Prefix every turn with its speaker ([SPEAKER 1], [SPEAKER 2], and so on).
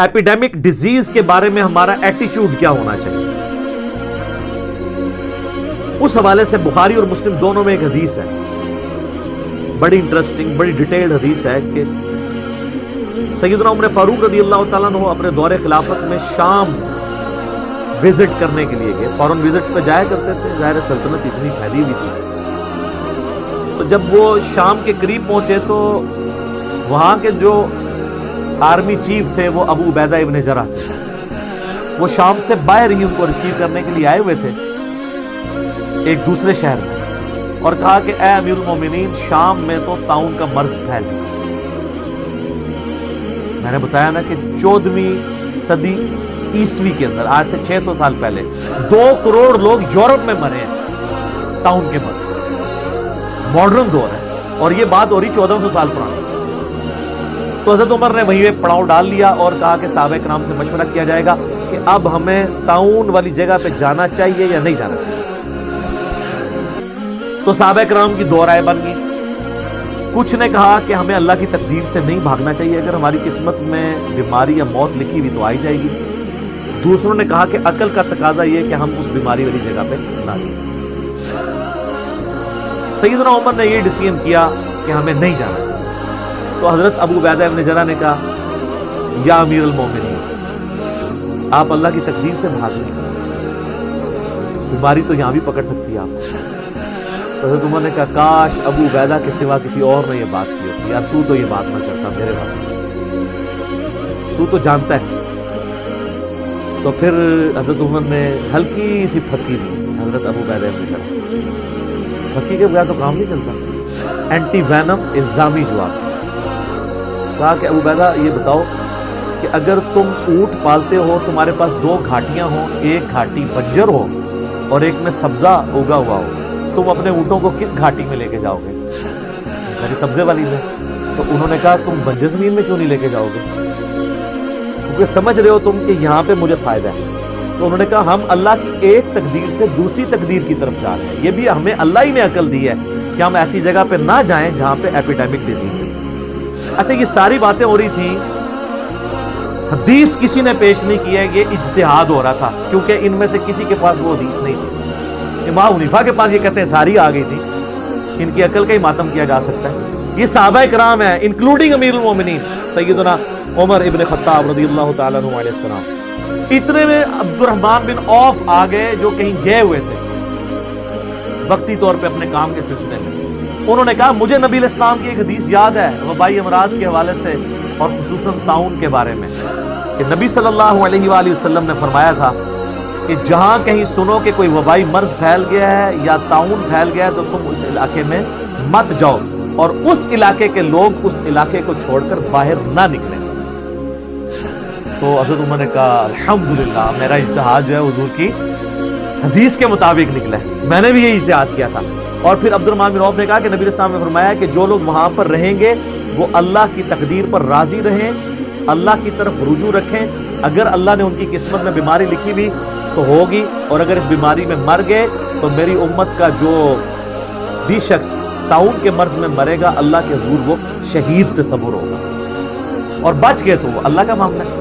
[SPEAKER 1] Epidemic disease के बारे में हमारा एटीट्यूड क्या होना चाहिए। उस हवाले से बुखारी और मुस्लिम दोनों में एक हदीस है, बड़ी इंटरेस्टिंग, बड़ी डिटेल्ड हदीस है कि सैयदना उमर फारूक रज़ी अल्लाह तआला अन्हु अपने दौरे खिलाफत में शाम विजिट करने के लिए गए। फौरन विजिट्स पे जाया करते थे, ज़ाहिर सल्तनत इतनी फैली हुई थी। तो जब वो शाम के करीब पहुंचे तो वहां के जो आर्मी चीफ थे वो अबू उबैदा इब्न जरह थे। वो शाम से बाहर ही उनको रिसीव करने के लिए आए हुए थे एक दूसरे शहर में, और कहा कि ए अमीरुल मोमिनीन, शाम में तो ताउन का मर्ज फैल गया। मैंने बताया ना कि 14वीं सदी ईस्वी के अंदर, आज से 600 साल पहले 2 करोड़ लोग यूरोप में मरे हैं ताउन के मर्ज। मॉडर्न दौर है और ये बात हो रही 1400 साल पुरानी। तो हज़रत उमर ने वहीं पे पड़ाव डाल लिया और कहा कि साहबे कराम से मशवरा किया जाएगा कि अब हमें ताउन वाली जगह पे जाना चाहिए या नहीं जाना चाहिए। तो साहबे कराम की दो राय बन गई। कुछ ने कहा कि हमें अल्लाह की तकदीर से नहीं भागना चाहिए, अगर हमारी किस्मत में बीमारी या मौत लिखी हुई तो आई जाएगी। दूसरों ने कहा कि अकल का तकाजा यह कि हम उस बीमारी वाली जगह पे ना जाएं। सैयदना उमर ने यह डिसीजन किया कि हमें नहीं जाना चाहिए। तो हजरत अबू उबैदा इब्न जरह ने कहा, या अमीरुल मोमिनीन, आप अल्लाह की तकदीर से भाग नहीं, बीमारी तो यहां भी पकड़ सकती है आपको। तो हजरत उमर ने कहा, काश अबू उबैदा के सिवा किसी और ने यह बात की होती, यार तू तो ये बात ना करता मेरे बात, तू तो जानता है। तो फिर हजरत उमर ने हल्की सी फकी दी हजरत अबू उबैदा इब्न जरह। फकी के बगैर तो काम नहीं चलता। एंटी वैनम इल्जामी जवाब। कहा कि अबू उबैदा ये बताओ कि अगर तुम ऊंट पालते हो, तुम्हारे पास 2 घाटियां हो, एक घाटी बंजर हो और एक में सब्जा उगा हुआ हो, तुम अपने ऊंटों को किस घाटी में लेके जाओगे? मेरी सब्जे वाली में। तो उन्होंने कहा, तुम बंजर जमीन में क्यों नहीं लेके जाओगे? क्योंकि समझ रहे हो तुम कि यहाँ पे मुझे फायदा है। तो उन्होंने कहा, हम अल्लाह की एक तकदीर से दूसरी तकदीर की तरफ जा रहे हैं। ये भी हमें अल्लाह ही ने अकल दी है कि हम ऐसी जगह पे ना जाएं जहां पे एपिडेमिक डिजीज है। अच्छा, ये सारी बातें हो रही थी, हदीस किसी ने पेश नहीं की है, ये इज्तिहाद हो रहा था, क्योंकि इनमें से किसी के पास वो हदीस नहीं थी। इमाम हनीफा के पास ये कहते हैं सारी आ गई थी, इनकी अकल का ही मातम किया जा सकता है। ये सहाबा किराम है, इंक्लूडिंग अमीरुल मोमिनीन सैयदना उमर इब्न खत्ताब रज़ियल्लाहु तआला अन्हु अलैहि सलाम। इतने में अब्दुर्रहमान बिन औफ आ गए जो कहीं गए हुए थे वक्ती तौर पे अपने काम के सिलसिले में। उन्होंने कहा, मुझे नबी इस्लाम की एक हदीस याद है वबाई अमराज के हवाले से और खुसूसन ताउन के बारे में, कि नबी सल्लल्लाहु अलैहि वसल्लम ने फरमाया था कि जहां कहीं सुनो कि कोई वबाई मर्ज फैल गया है या ताउन फैल गया है तो तुम उस इलाके में मत जाओ और उस इलाके के लोग उस इलाके को छोड़कर बाहर ना निकले। तो हज़रत उमर ने कहा, अल्हम्दुलिल्लाह, मेरा इज्तिहाद जो है हुजूर की हदीस के मुताबिक निकला है, मैंने भी ये इज्तिहाद किया था। और फिर अब्दुर्रहमान बिन औफ ने कहा कि नबी इस्लाम ने फरमाया कि जो लोग वहां पर रहेंगे वो अल्लाह की तकदीर पर राजी रहें, अल्लाह की तरफ रुजू रखें। अगर अल्लाह ने उनकी किस्मत में बीमारी लिखी भी तो होगी, और अगर इस बीमारी में मर गए तो मेरी उम्मत का जो भी शख्स ताउन के मर्ज में मरेगा, अल्लाह के हुजूर वो शहीद तस्वुर होगा, और बच गए तो वो अल्लाह का मामला है।